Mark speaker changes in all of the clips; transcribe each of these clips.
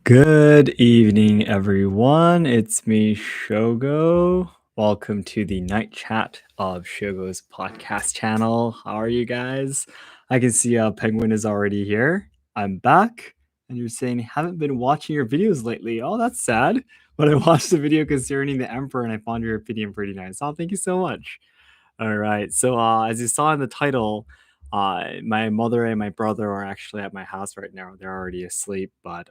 Speaker 1: Good evening, everyone. It's me, Shogo. Welcome to the night chat of Shogo's podcast channel. How are you guys? I can see Penguin is already here. I'm back, and you're saying haven't been watching your videos lately. Oh, that's sad. But I watched the video concerning the Emperor, and I found your opinion pretty nice. Oh, thank you so much. All right. So, as you saw in the title, my mother and my brother are actually at my house right now. They're already asleep, but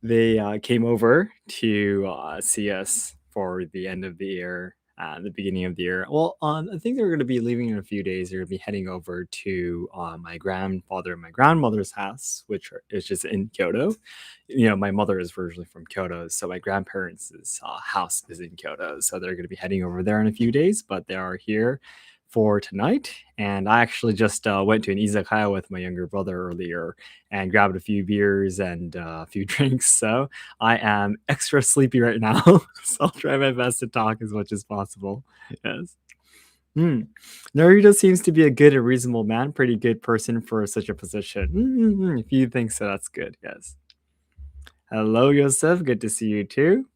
Speaker 1: they came over to see us for the end of the year, the beginning of the year. Well, I think they're going to be leaving in a few days. They're going to be heading over to my grandfather and my grandmother's house, is just in Kyoto. You know, my mother is originally from Kyoto, so my grandparents' house is in Kyoto. So they're going to be heading over there in a few days, but they are here for tonight. And I actually just went to an izakaya with my younger brother earlier and grabbed a few beers and a few drinks. So I am extra sleepy right now. So I'll try my best to talk as much as possible. Yes. Hmm. Naruto seems to be a good and reasonable man, pretty good person for such a position. If you think so, that's good. Yes. Hello, Yosef. Good to see you too.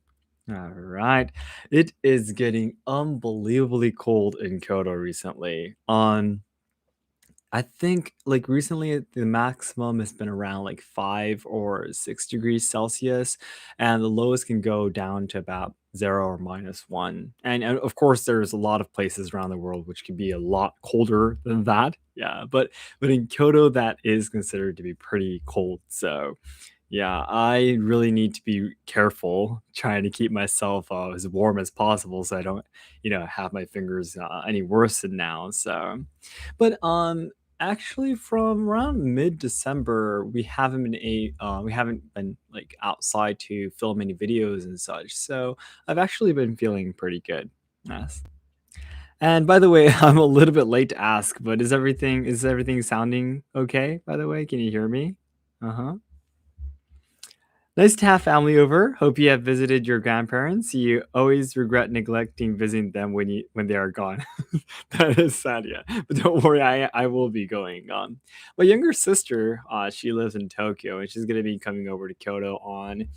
Speaker 1: All right. It is getting unbelievably cold in Kyoto recently. I think like recently the maximum has been around like 5 or 6 degrees Celsius, and the lowest can go down to about 0 or -1. And of course, there's a lot of places around the world which can be a lot colder than that. Yeah, but in Kyoto, that is considered to be pretty cold. So yeah, I really need to be careful trying to keep myself as warm as possible so I don't, have my fingers any worse than now. So, but actually from around mid-December we haven't been like outside to film any videos and such. So I've actually been feeling pretty good. Yes. And by the way, I'm a little bit late to ask, but is everything sounding okay, by the way? Can you hear me? Uh-huh. Nice to have family over. Hope you have visited your grandparents. You always regret neglecting visiting them when they are gone. That is sad, yeah. But don't worry, I will be going. My younger sister, she lives in Tokyo, and she's gonna be coming over to Kyoto on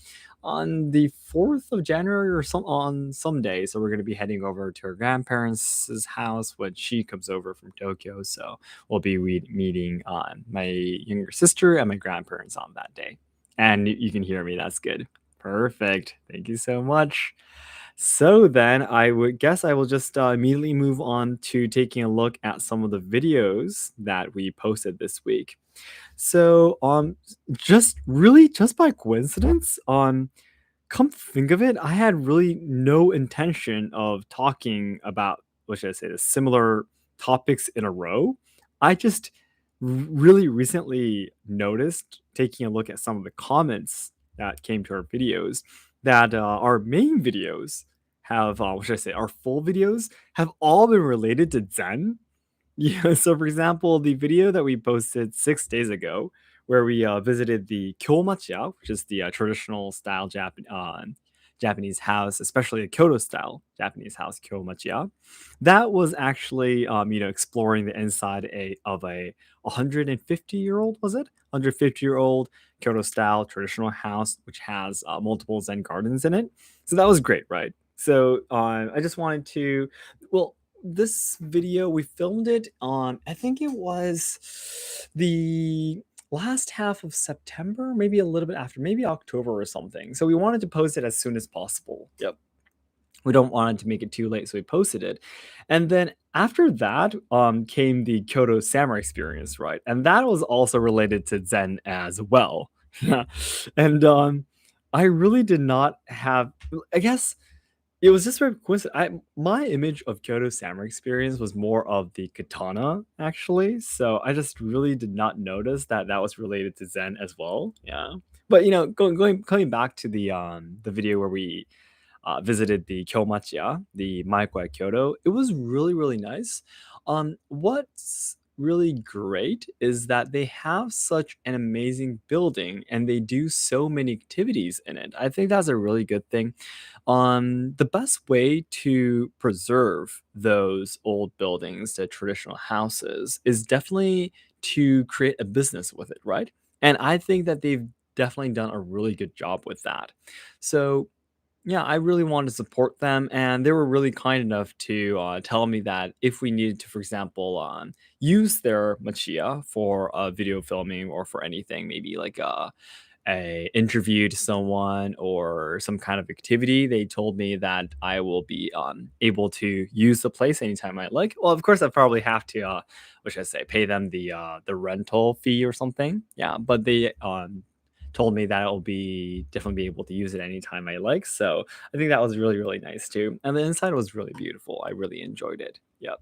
Speaker 1: the 4th of January or some day. So we're gonna be heading over to her grandparents' house when she comes over from Tokyo. So we'll be meeting my younger sister and my grandparents on that day. And you can hear me. That's good. Perfect. Thank you so much. So then I would guess I will just immediately move on to taking a look at some of the videos that we posted this week. So just by coincidence, come to think of it, I had really no intention of talking about, what should I say, the similar topics in a row. I just really recently noticed, taking a look at some of the comments that came to our videos, that our main videos have, what should I say, our full videos have all been related to Zen. Yeah, so for example, the video that we posted 6 days ago, where we visited the Kyomachiya, which is the traditional style Japanese house, especially a Kyoto style Japanese house, Kyomachiya. That was actually, exploring the inside of a 150-year-old, was it? 150-year-old Kyoto style traditional house, which has multiple Zen gardens in it. So that was great, right? So I just wanted to, well, this video we filmed it on, I think it was the last half of September, maybe a little bit after, maybe October or something. So we wanted to post it as soon as possible. Yep. We don't want it to make it too late, so we posted it. And then after that came the Kyoto Samurai experience, right? And that was also related to Zen as well. And I really did not have, I guess it was just very coincident. My image of Kyoto Samurai experience was more of the katana, actually. So I just really did not notice that that was related to Zen as well. Yeah, but coming back to the video where we visited the Kyomachiya, the Maiko at Kyoto. It was really, really nice. What's really great is that they have such an amazing building and they do so many activities in it. I think that's a really good thing. The best way to preserve those old buildings, the traditional houses, is definitely to create a business with it, right? And I think that they've definitely done a really good job with that. So yeah, I really wanted to support them, and they were really kind enough to tell me that if we needed to, for example, use their Machia for video filming or for anything, maybe like a interview to someone or some kind of activity, they told me that I will be able to use the place anytime I like. Well, of course, I probably have to, what should I say, pay them the rental fee or something. Yeah, but they told me that I'll be definitely be able to use it anytime I like. So I think that was really really nice too. And the inside was really beautiful. I really enjoyed it. Yep.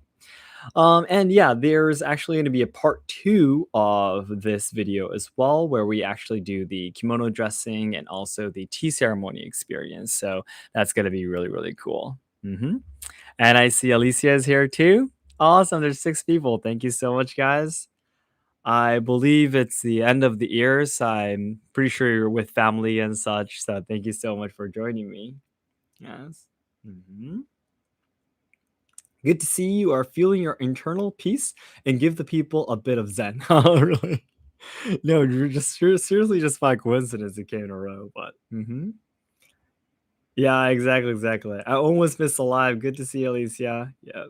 Speaker 1: And yeah, there's actually going to be a part two of this video as well, where we actually do the kimono dressing and also the tea ceremony experience. So that's going to be really, really cool. And I see Alicia is here too. Awesome. There's 6 people. Thank you so much, guys. I believe it's the end of the year, so I'm pretty sure you're with family and such. So thank you so much for joining me. Yes. Mhm. Good to see you are feeling your internal peace and give the people a bit of zen. Oh, really? No, you're just seriously just by coincidence it came in a row, but yeah, exactly, exactly. I almost missed alive. Good to see you, Alicia. Yeah.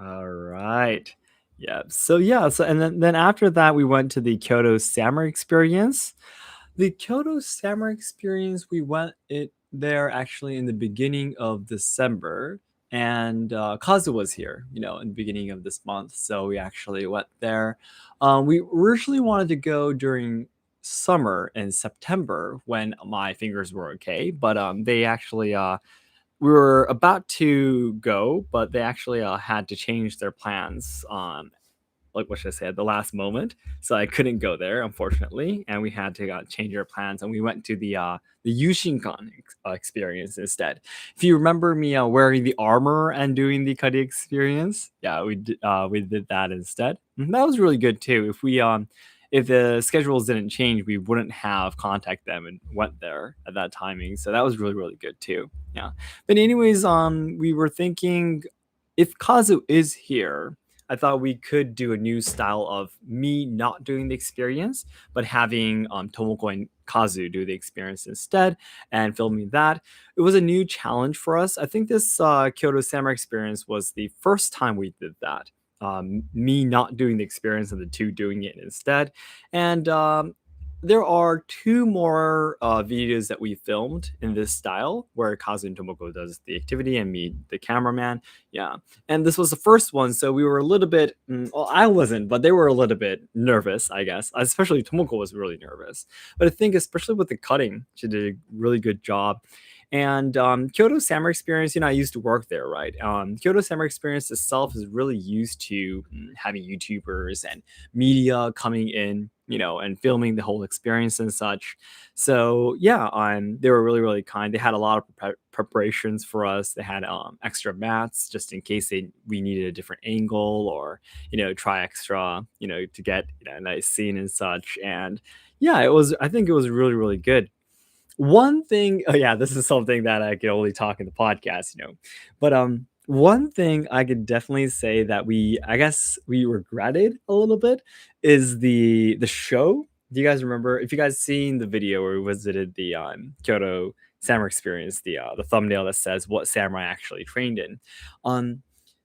Speaker 1: All right. Yeah. So yeah. So and then after that, we went to the Kyoto Summer Experience. The Kyoto Summer Experience, we went it there actually in the beginning of December, and Kazu was here, in the beginning of this month, so we actually went there. We originally wanted to go during summer in September when my fingers were okay, but they actually we were about to go, but they actually had to change their plans like what should I say, at the last moment. So I couldn't go there, unfortunately, and we had to change our plans, and we went to the Yushinkan experience instead. If you remember me wearing the armor and doing the Cuddy experience, yeah, we did that instead. And that was really good too. If the schedules didn't change, we wouldn't have contacted them and went there at that timing. So that was really really good too. Yeah. But anyways, we were thinking if Kazu is here, I thought we could do a new style of me not doing the experience, but having Tomoko and Kazu do the experience instead and filming that. It was a new challenge for us. I think this Kyoto Samurai experience was the first time we did that. Me not doing the experience and the two doing it instead. And there are 2 more videos that we filmed in this style where Kazu and Tomoko does the activity and me, the cameraman. Yeah. And this was the first one, so we were a little bit, well, I wasn't, but they were a little bit nervous, I guess. Especially Tomoko was really nervous. But I think especially with the cutting, she did a really good job. And Kyoto Samurai Experience, I used to work there, right? Kyoto Samurai Experience itself is really used to having YouTubers and media coming in, and filming the whole experience and such. So yeah, they were really really kind. They had a lot of preparations for us. They had extra mats just in case we needed a different angle or try extra to get a nice scene and such. And yeah, I think it was really really good. One thing, oh yeah, this is something that I could only talk in the podcast, but one thing I could definitely say that I guess we regretted a little bit is the show. Do you guys remember? If you guys seen the video where we visited the Kyoto Samurai Experience, the thumbnail that says what samurai actually trained in, on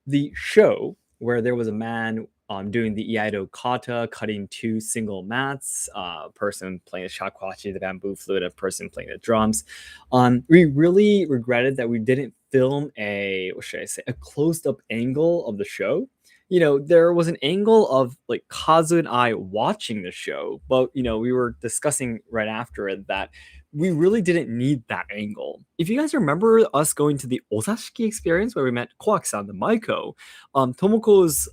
Speaker 1: the show where there was a man doing the Iaido kata, cutting 2 single mats, person playing the shakuhachi, the bamboo flute, a person playing the drums. We really regretted that we didn't film what should I say, a closed up angle of the show. There was an angle of like Kazu and I watching the show, but we were discussing right after it that we really didn't need that angle. If you guys remember us going to the Osashiki experience where we met Koaki-san, the Maiko, Tomoko's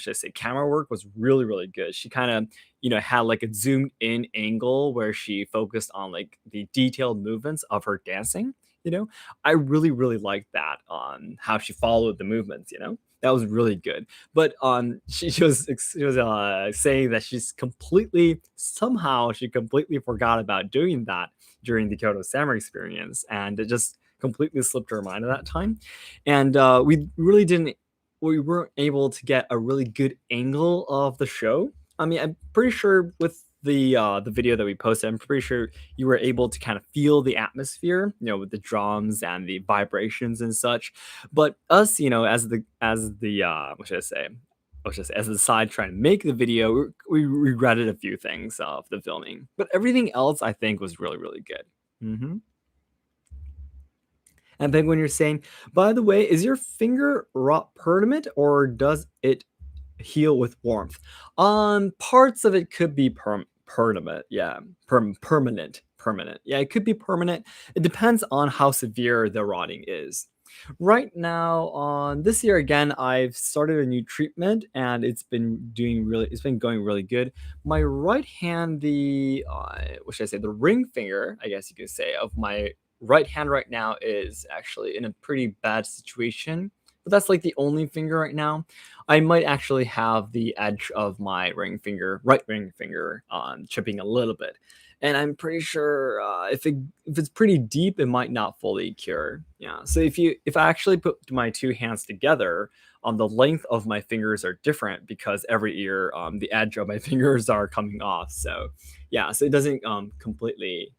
Speaker 1: should I say camera work was really really good. She kind of had like a zoomed in angle where she focused on like the detailed movements of her dancing. I really really liked that on how she followed the movements. That was really good. But she was saying that she completely forgot about doing that during the Kyoto Samurai experience, and it just completely slipped her mind at that time. And we weren't able to get a really good angle of the show. I mean, I'm pretty sure with the video that we posted, I'm pretty sure you were able to kind of feel the atmosphere, with the drums and the vibrations and such. But us, as the what should I say? What should I say? As the side trying to make the video, we regretted a few things of the filming, but everything else I think was really really good. Hmm. And then when you're saying, by the way, is your finger rot permanent or does it heal with warmth? Parts of it could be permanent. Yeah, permanent. Yeah, it could be permanent. It depends on how severe the rotting is. Right now, on this year again, I've started a new treatment and it's been going really good. My right hand, what should I say, the ring finger, I guess you could say, of my right hand right now is actually in a pretty bad situation. But that's like the only finger right now. I might actually have the edge of my right ring finger, chipping a little bit, and I'm pretty sure if it's pretty deep, it might not fully cure. Yeah. So if I actually put my two hands together, the length of my fingers are different because every year the edge of my fingers are coming off. So yeah, so it doesn't completely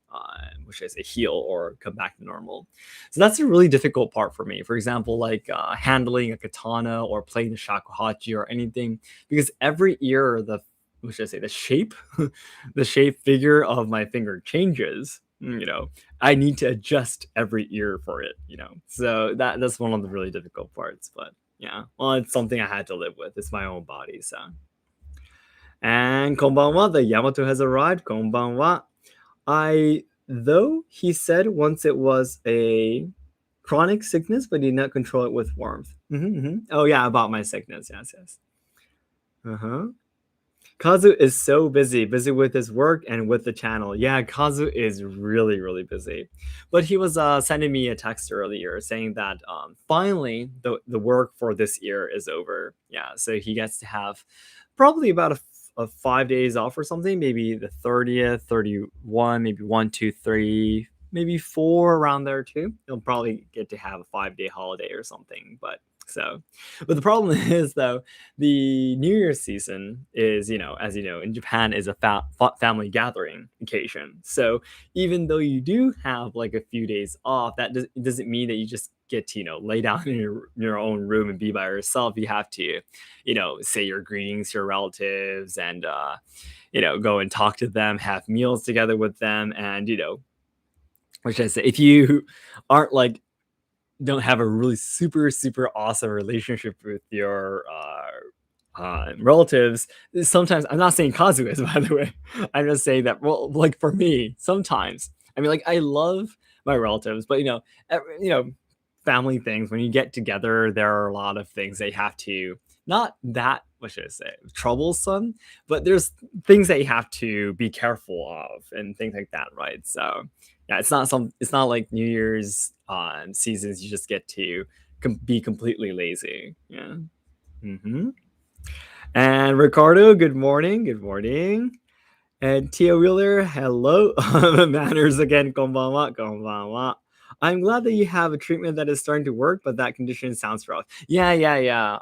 Speaker 1: what should I say, heal or come back to normal. So that's a really difficult part for me. For example, like handling a katana or playing the shakuhachi or anything, because every year the what should I say, the shape, the shape figure of my finger changes. I need to adjust every ear for it. So that's one of the really difficult parts. But yeah, well, it's something I had to live with. It's my own body, so. And konbanwa, the Yamato has arrived. Konbanwa. Though he said once it was a chronic sickness, but he did not control it with warmth. Oh yeah, about my sickness. Yes, yes. Uh-huh. Kazu is so busy with his work and with the channel. Yeah, Kazu is really, really busy. But he was sending me a text earlier saying that finally the work for this year is over. Yeah, so he gets to have probably about a 5 days off or something, maybe the 30th, 31, maybe 1, 2, 3, maybe 4 around there too. He'll probably get to have a 5 day holiday or something. But the problem is though, the New Year's season is, as you know, in Japan is a family gathering occasion. So even though you do have like a few days off, it doesn't mean that you just get to, lay down in your own room and be by yourself. You have to, say your greetings to your relatives and, go and talk to them, have meals together with them. And, what should I say? If you aren't like don't have a really super awesome relationship with your relatives, sometimes I'm not saying Kazu is, by the way. I'm just saying that, well, like for me, sometimes I mean, like I love my relatives, but family things, when you get together, there are a lot of things they have to, not that, what should I say, troublesome, but there's things that you have to be careful of and things like that, right? So yeah, it's not like New Year's seasons you just get to be completely lazy. Yeah. Hmm. And Ricardo, good morning. And Tia Wheeler, hello. Manners again, konbanwa, konbanwa. I'm glad that you have a treatment that is starting to work, but that condition sounds rough. Yeah.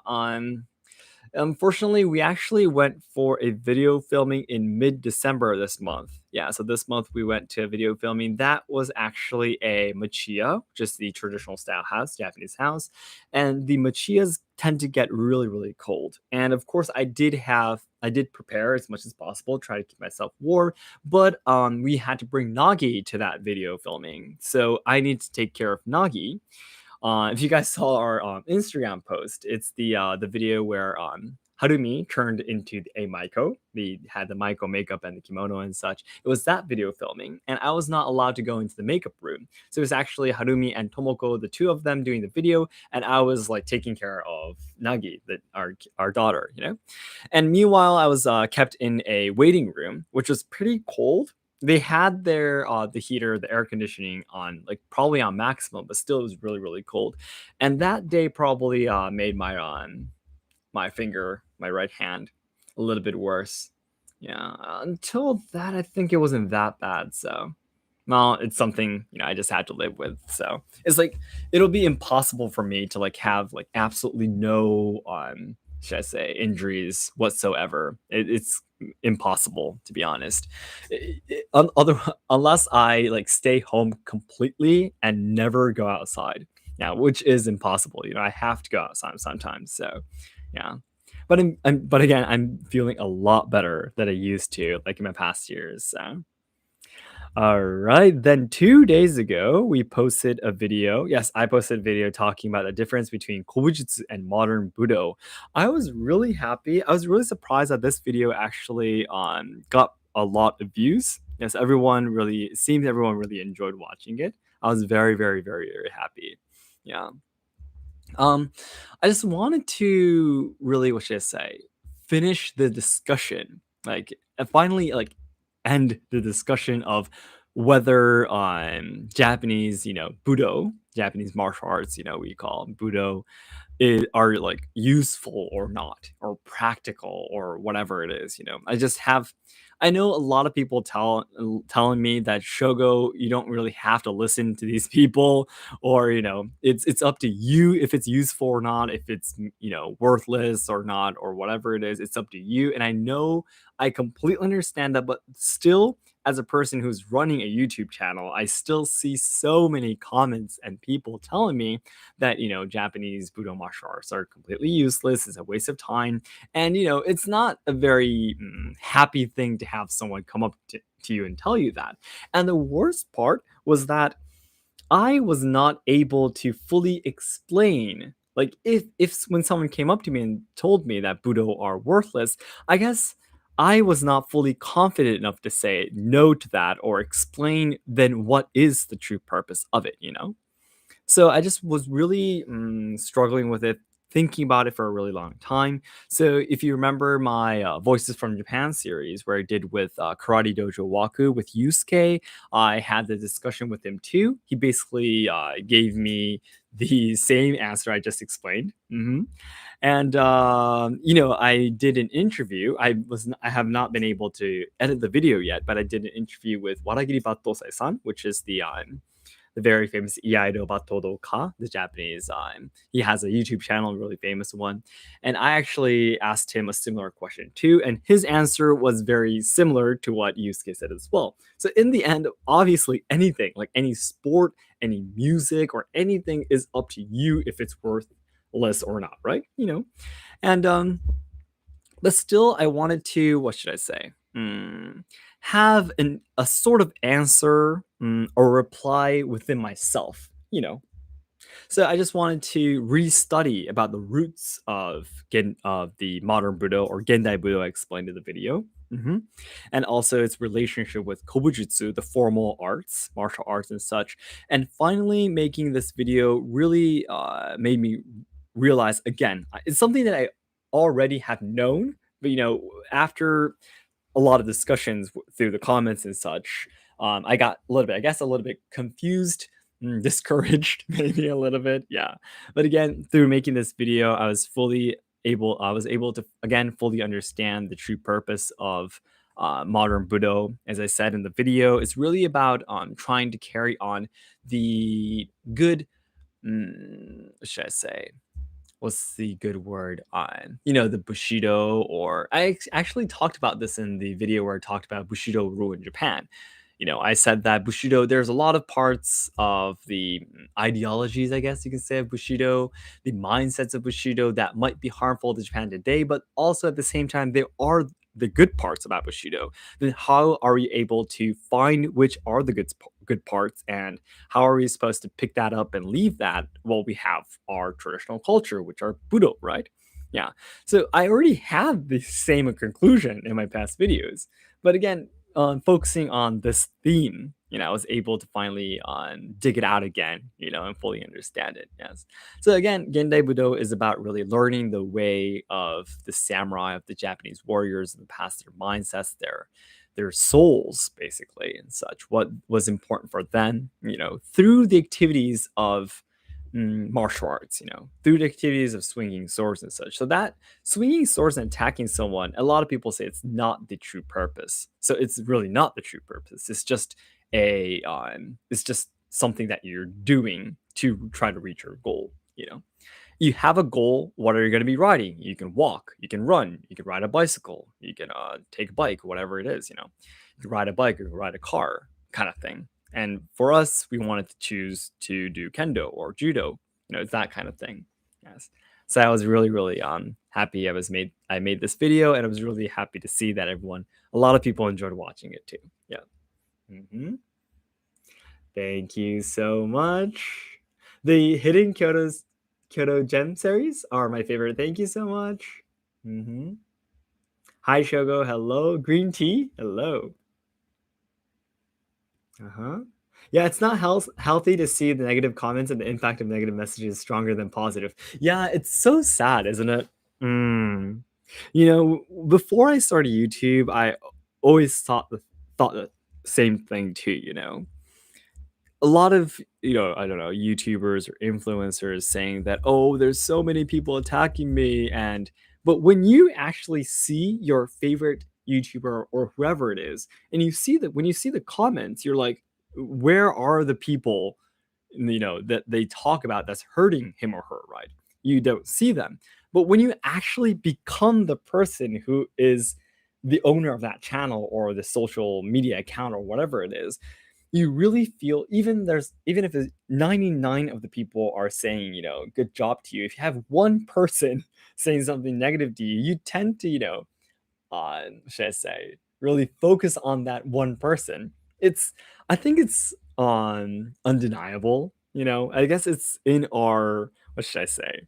Speaker 1: Unfortunately, we actually went for a video filming in mid-December this month. Yeah, so this month we went to a video filming. That was actually a machiya, just the traditional style house, Japanese house. And the machiyas tend to get really, really cold. And of course, I did prepare as much as possible, try to keep myself warm, but we had to bring Nagi to that video filming. So I need to take care of Nagi. If you guys saw our Instagram post, it's the video where Harumi turned into a Maiko. We had the Maiko makeup and the kimono and such. It was that video filming, and I was not allowed to go into the makeup room. So it was actually Harumi and Tomoko, the two of them, doing the video, and I was like taking care of Nagi, our daughter, And meanwhile, I was kept in a waiting room, which was pretty cold. They had the heater, the air conditioning on, like probably on maximum, but still it was really really cold. And that day probably made my finger, my right hand, a little bit worse. Yeah, until that, I think it wasn't that bad. So, well, it's something I just had to live with. So it's like it'll be impossible for me to like have like absolutely no should I say, injuries whatsoever. It's impossible, to be honest. Unless I like stay home completely and never go outside. Yeah, which is impossible. I have to go outside sometimes. So, yeah. But again, I'm feeling a lot better than I used to, like in my past years. So, all right. Then 2 days ago, we posted a video. Yes, I posted a video talking about the difference between Kobujutsu and modern Budo. I was really happy. I was really surprised that this video actually got a lot of views. Yes, it seems everyone really enjoyed watching it. I was very, very, very, very happy. Yeah. Um, I just wanted to really, what should I say, finish the discussion, like finally, like end the discussion of whether Japanese, Budo, Japanese martial arts, we call Budo, are like useful or not or practical or whatever it is. I know a lot of people telling me that Shogo, you don't really have to listen to these people, or it's up to you if it's useful or not, if it's worthless or not, or whatever it is, it's up to you. And I know, I completely understand that, but still, as a person who's running a YouTube channel, I still see so many comments and people telling me that Japanese Budo martial arts are completely useless, it's a waste of time. And it's not a very happy thing to have someone come up to you and tell you that. And the worst part was that I was not able to fully explain, like, if when someone came up to me and told me that Budo are worthless, I guess I was not fully confident enough to say no to that or explain then what is the true purpose of it. So I just was really struggling with it, thinking about it for a really long time. So if you remember my Voices from Japan series, where I did with Karate Dojo Waku with Yusuke, I had the discussion with him too. He basically gave me the same answer I just explained. And I did an interview. I have not been able to edit the video yet, but I did an interview with Waragiri Battosai-san, which is the very famous Iaido Batodo Ka, the Japanese. He has a YouTube channel, a really famous one. And I actually asked him a similar question too. And his answer was very similar to what Yusuke said as well. So in the end, obviously anything, like any sport, any music, or anything is up to you if it's worthless or not, right? And but still, I wanted to, what should I say? Have a sort of answer or reply within myself. So I just wanted to restudy about the roots of the modern Budo or Gendai Budo I explained in the video. And also its relationship with Kobujutsu, the formal arts, martial arts, and such. And finally, making this video really made me realize again, it's something that I already have known, but after a lot of discussions through the comments and such, I got a little bit, I guess, a little bit confused, discouraged, maybe a little bit, yeah. But again, through making this video, I was able to again fully understand the true purpose of modern Budo. As I said in the video, it's really about trying to carry on the good. What should I say? What's the good word on the bushido, or actually talked about this in the video where I talked about bushido rule in Japan. I said that bushido, there's a lot of parts of the ideologies, I guess you can say, of bushido, the mindsets of bushido that might be harmful to Japan today, but also at the same time there are the good parts about bushido. Then how are we able to find which are the good parts, and how are we supposed to pick that up and leave that? Well, we have our traditional culture, which are Budo, right? Yeah. So I already have the same conclusion in my past videos. But again, focusing on this theme, I was able to finally dig it out again, and fully understand it. Yes. So again, Gendai Budo is about really learning the way of the samurai, of the Japanese warriors in the past, their mindsets, their souls, basically, and such. What was important for them, through the activities of martial arts, through the activities of swinging swords and such. So that swinging swords and attacking someone, a lot of people say it's not the true purpose. So it's really not the true purpose. It's just something that you're doing to try to reach your goal. you have a goal. What are you going to be riding? You can walk, you can run, you can ride a bicycle, you can take a bike, whatever it is. You can ride a bike, you can ride a car, kind of thing. And for us, we wanted to choose to do kendo or judo. It's that kind of thing. Yes. So I was really, really happy I made this video, and I was really happy to see that a lot of people enjoyed watching it too. Yeah. hmm Thank you so much. The Hidden Kyoto Gem series are my favorite. Thank you so much. hmm Hi Shogo, hello. Green tea, hello. Uh-huh. Yeah, it's not healthy to see the negative comments and the impact of negative messages stronger than positive. Yeah, it's so sad, isn't it? Mm. Before I started YouTube, I always thought the same thing too, a lot of I don't know, YouTubers or influencers saying that, oh, there's so many people attacking me. And but when you actually see your favorite YouTuber or whoever it is, and when you see the comments, you're like, where are the people that they talk about that's hurting him or her, right? You don't see them. But when you actually become the person who is the owner of that channel or the social media account or whatever it is, you really feel, even if 99 of the people are saying, good job to you, if you have one person saying something negative to you, you tend to, should I say, really focus on that one person. I think it's undeniable, I guess it's in our, what should I say,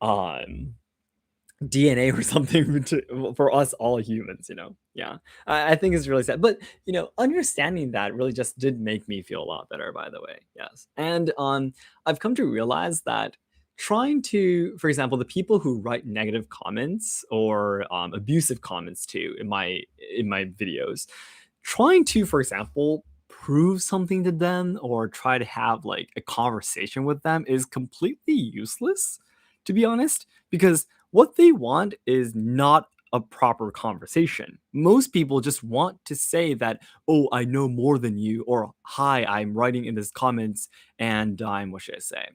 Speaker 1: um DNA or something for us all humans, Yeah. I think it's really sad. But, understanding that really just did make me feel a lot better, by the way. Yes. And I've come to realize that trying to, for example, the people who write negative comments or abusive comments too in my videos, trying to, for example, prove something to them or try to have like a conversation with them is completely useless, to be honest, because what they want is not a proper conversation. Most people just want to say that, oh, I know more than you, or hi, I'm writing in this comments and I'm, what should I say?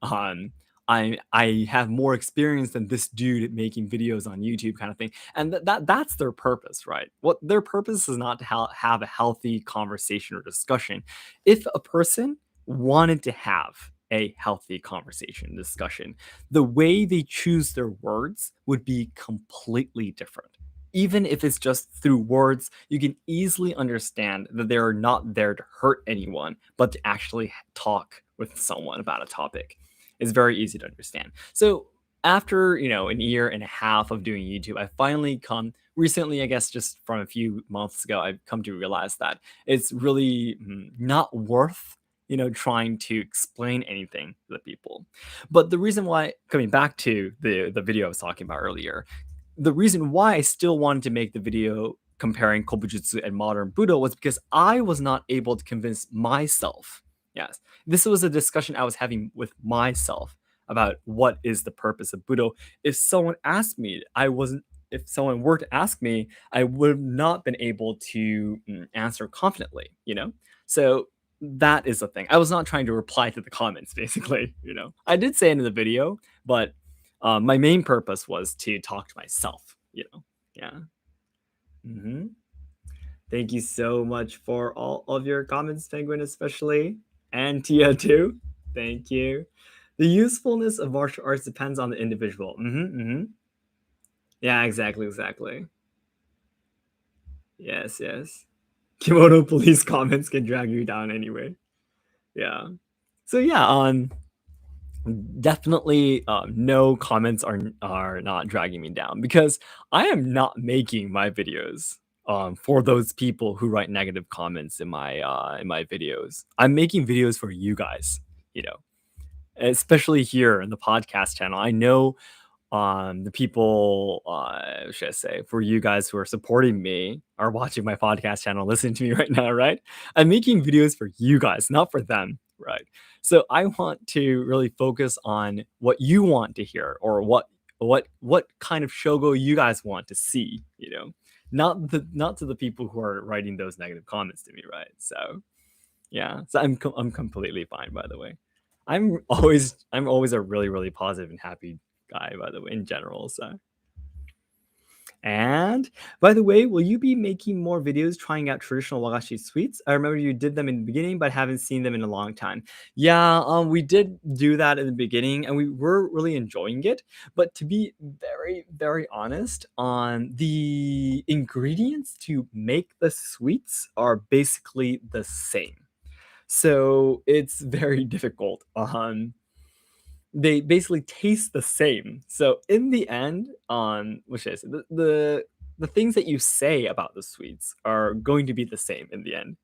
Speaker 1: Um, I have more experience than this dude making videos on YouTube, kind of thing. And that's their purpose, right? What their purpose is not to have a healthy conversation or discussion. If a person wanted to have a healthy conversation discussion, the way they choose their words would be completely different. Even if it's just through words, you can easily understand that they're not there to hurt anyone, but to actually talk with someone about a topic. It's very easy to understand. So after, an year and a half of doing YouTube, I finally come recently, I guess just from a few months ago, I've come to realize that it's really not worth, trying to explain anything to the people. But the reason why, coming back to the video I was talking about earlier, the reason why I still wanted to make the video comparing Kobujutsu and modern Budo was because I was not able to convince myself. Yes, this was a discussion I was having with myself about what is the purpose of Budo. If someone asked me, if someone were to ask me, I would have not been able to answer confidently, So that is the thing. I was not trying to reply to the comments, basically, I did say it in the video, but my main purpose was to talk to myself. Yeah. hmm Thank you so much for all of your comments, Penguin, especially, and Tia too. Thank you. The usefulness of martial arts depends on the individual. Yeah, exactly, exactly. Yes, yes. Kimono police comments can drag you down anyway. Yeah. So yeah, definitely no comments are not dragging me down because I am not making my videos for those people who write negative comments in my videos. I'm making videos for you guys, you know, especially here in the podcast channel. I know the people, should I say, for you guys who are supporting me, are watching my podcast channel, listening to me right now, right? I'm making videos for you guys, not for them, right? So I want to really focus on what you want to hear, or what kind of shogo you guys want to see, not to the people who are writing those negative comments to me, right? So yeah, so I'm completely fine, by the way. I'm always a really, really positive and happy guy, by the way, in general. So and by the way, will you be making more videos trying out traditional wagashi sweets? I remember you did them in the beginning, but haven't seen them in a long time. Yeah, we did do that in the beginning, and we were really enjoying it. But to be very, very honest, on the ingredients to make the sweets are basically the same. So it's very difficult. They basically taste the same. So in the end, on what should I say? The things that you say about the sweets are going to be the same in the end,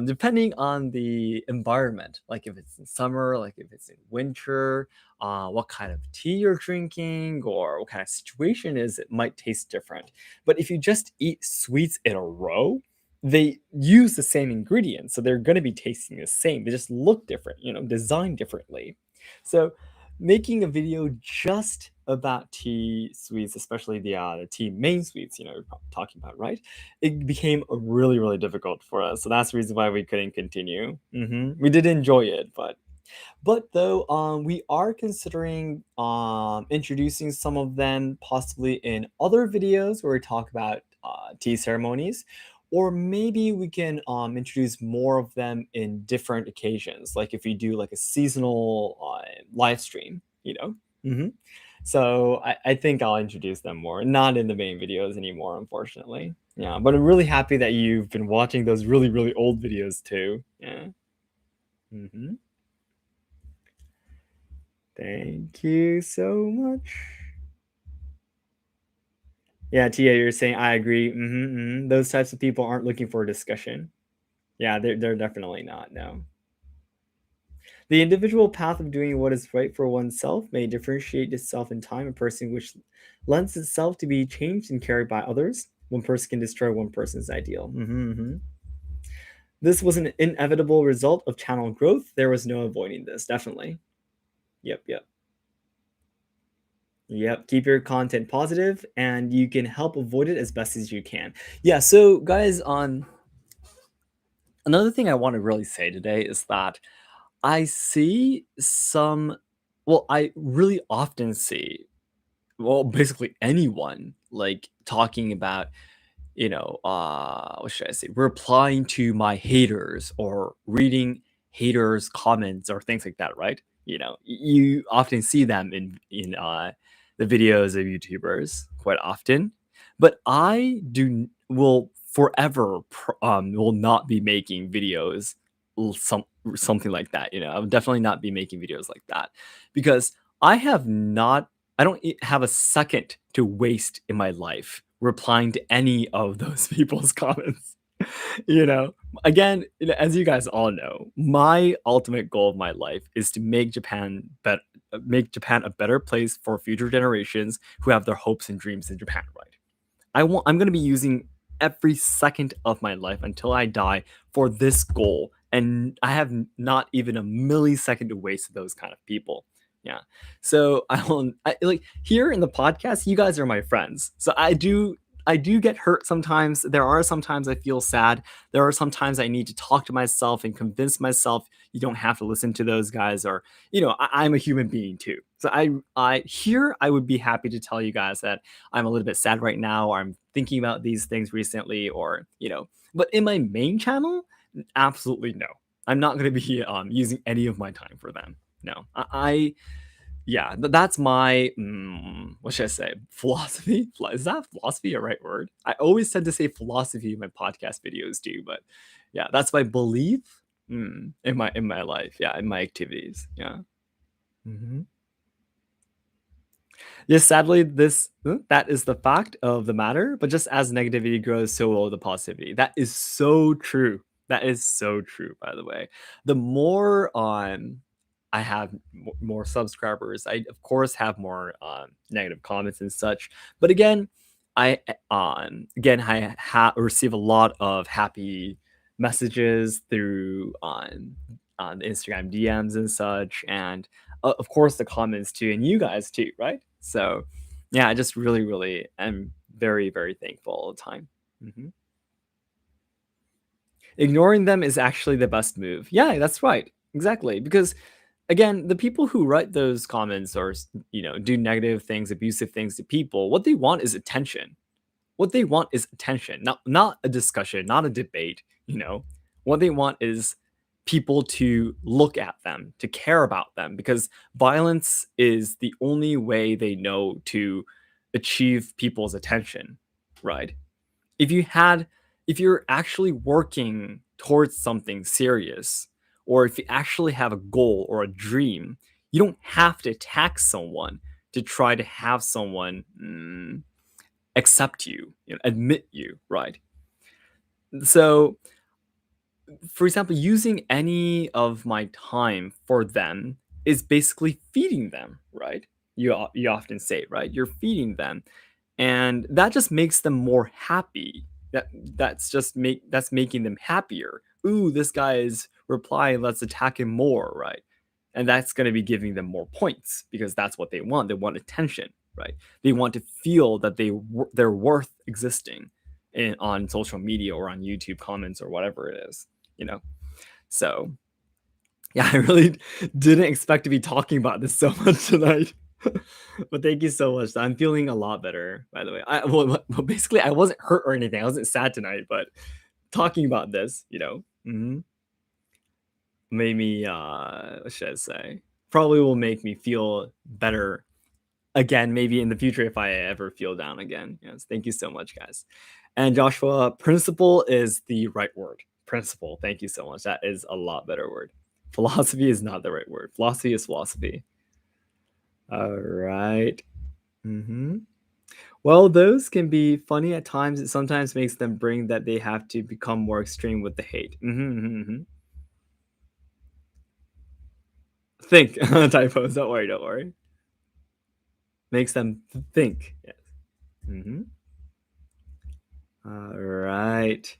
Speaker 1: depending on the environment, like if it's in summer, like if it's in winter, what kind of tea you're drinking, or what kind of situation is, it might taste different. But if you just eat sweets in a row, they use the same ingredients, so they're going to be tasting the same. They just look different, designed differently. So making a video just about tea sweets, especially the tea main sweets, we're talking about, right? It became really, really difficult for us. So that's the reason why we couldn't continue. We did enjoy it, but though we are considering introducing some of them possibly in other videos where we talk about tea ceremonies, or maybe we can introduce more of them in different occasions, like if we do like a seasonal live stream, hmm So I think I'll introduce them more, not in the main videos anymore, unfortunately. Yeah, but I'm really happy that you've been watching those really, really old videos too. Yeah. hmm Thank you so much. Yeah, Tia, you're saying I agree. Those types of people aren't looking for a discussion. Yeah, they're definitely not. No. The individual path of doing what is right for oneself may differentiate itself in time, a person which lends itself to be changed and carried by others. One person can destroy one person's ideal. This was an inevitable result of channel growth. There was no avoiding this, definitely. Yep, yep. Yep, keep your content positive and you can help avoid it as best as you can. Yeah, so guys, on another thing I want to really say today is that I see some I really often see basically anyone like talking about what should I say, replying to my haters or reading haters comments or things like that, right? You often see them in the videos of YouTubers quite often, but I do will forever will not be making videos some something like that. I'll definitely not be making videos like that because I don't have a second to waste in my life replying to any of those people's comments. you know, Again, as you guys all know, my ultimate goal of my life is to make Japan a better place for future generations who have their hopes and dreams in Japan, right? I'm going to be using every second of my life until I die for this goal, and I have not even a millisecond to waste with those kind of people. Yeah. So like here in the podcast, you guys are my friends. So I do get hurt sometimes. There are sometimes I feel sad. There are sometimes I need to talk to myself and convince myself you don't have to listen to those guys, or I'm a human being too. So I would be happy to tell you guys that I'm a little bit sad right now, or I'm thinking about these things recently, but in my main channel, absolutely no. I'm not going to be using any of my time for them. No, yeah, that's my what should I say? Philosophy? Is that philosophy a right word? I always tend to say philosophy in my podcast videos too, but yeah, that's my belief in my life. Yeah, in my activities. Yeah. Mhm. Yes, sadly, that is the fact of the matter. But just as negativity grows, so will the positivity. That is so true. That is so true. By the way, the more I have more subscribers, I of course have more negative comments and such. But I receive a lot of happy messages through on Instagram DMs and such, and of course the comments too, and you guys too, right? So yeah, I just really, really am very, very thankful all the time. Mhm. Ignoring them is actually the best move. Yeah, that's right. Exactly. Because again, the people who write those comments or do negative things, abusive things to people, what they want is attention. What they want is attention, not a discussion, not a debate. What they want is people to look at them, to care about them, because violence is the only way they know to achieve people's attention, right? if you had if you're actually working towards something serious, or if you actually have a goal or a dream, you don't have to attack someone to try to have someone accept you, admit you, right? So, for example, using any of my time for them is basically feeding them, right? You often say, right? You're feeding them, and that just makes them more happy. That's making them happier. Ooh, this guy is replying, let's attack him more, right? And that's going to be giving them more points because that's what they want. They want attention, right? They want to feel that they're worth existing on social media or on YouTube comments or whatever it is, you know. So yeah, I really didn't expect to be talking about this so much tonight. But thank you so much. I'm feeling a lot better, by the way. Basically, I wasn't hurt or anything. I wasn't sad tonight, but talking about this, made me, what should I say? Probably will make me feel better again, maybe in the future if I ever feel down again. Yes, thank you so much, guys. And Joshua, principle is the right word. Principle. Thank you so much. That is a lot better word. Philosophy is not the right word. Philosophy is philosophy. All right. Mm-hmm. Well, those can be funny at times. It sometimes makes them bring that they have to become more extreme with the hate. Think typos. Don't worry. Don't worry. Makes them think. Yes. Mm-hmm. All right.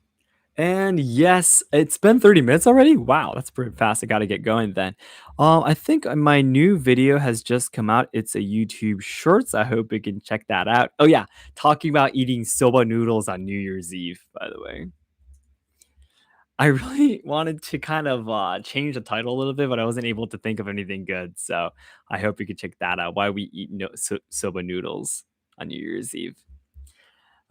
Speaker 1: And yes, it's been 30 minutes already. Wow, that's pretty fast. I got to get going then. I think my new video has just come out. It's a YouTube Shorts. I hope you can check that out. Oh yeah, talking about eating soba noodles on New Year's Eve. By the way, I really wanted to kind of change the title a little bit, but I wasn't able to think of anything good. So I hope you can check that out. Why we eat soba noodles on New Year's Eve.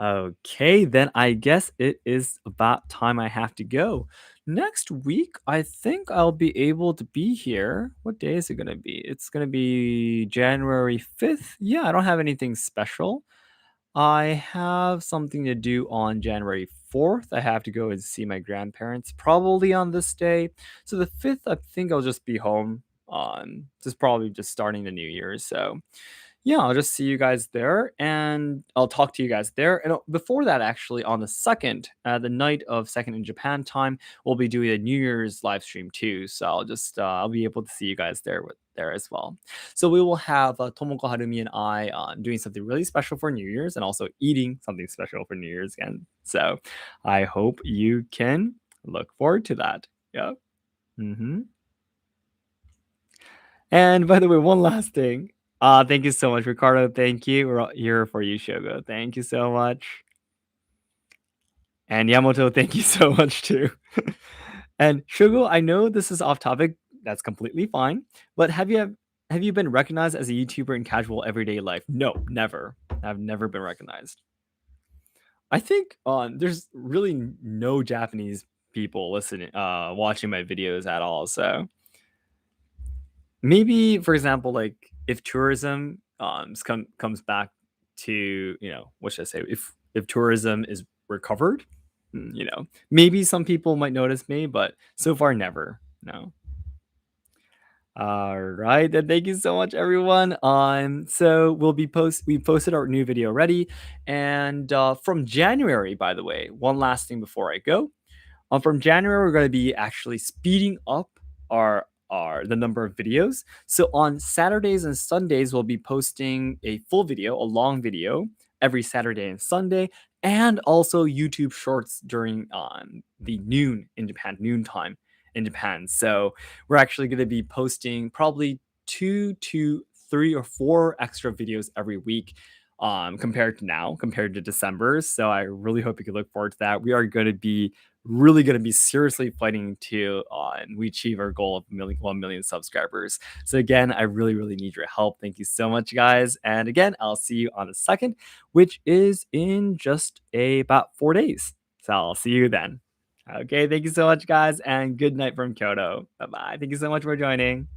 Speaker 1: Okay, then I guess it is about time I have to go. Next week, I think I'll be able to be here. What day is it going to be? It's going to be January 5th. Yeah, I don't have anything special. I have something to do on January 4th. I have to go and see my grandparents probably on this day. So the 5th, I think I'll just be home on just probably just starting the new year. So yeah, I'll just see you guys there, and I'll talk to you guys there. And before that, actually, on the second, the night of second in Japan time, we'll be doing a New Year's live stream too. So I'll be able to see you guys there as well. So we will have Tomoko Harumi and I doing something really special for New Year's, and also eating something special for New Year's again. So I hope you can look forward to that. Yeah. And by the way, one last thing. Thank you so much, Ricardo. Thank you. We're all here for you, Shogo. Thank you so much. And Yamato, thank you so much too. And Shogo, I know this is off topic. That's completely fine. But have you been recognized as a YouTuber in casual everyday life? No, never. I've never been recognized. I think there's really no Japanese people listening, watching my videos at all. So maybe, for example, like if tourism comes back to, what should I say, if tourism is recovered, maybe some people might notice me, but so far never. No. All right, then thank you so much, everyone. So we posted our new video already, and from January, by the way, one last thing before I go. From January, we're going to be actually speeding up the number of videos. So on Saturdays and Sundays, we'll be posting a full video, a long video, every Saturday and Sunday, and also YouTube Shorts during the noon time in Japan. So we're actually going to be posting probably 2 to 3 or 4 extra videos every week. compared to now, compared to December. So I really hope you can look forward to that. We are going to be really going to be seriously fighting to we achieve our goal of 1 million subscribers. So again, I really, really need your help. Thank you so much, guys. And again, I'll see you on the second, which is in just about 4 days. So I'll see you then. Okay, thank you so much, guys, and good night from Kyoto. Bye bye. Thank you so much for joining.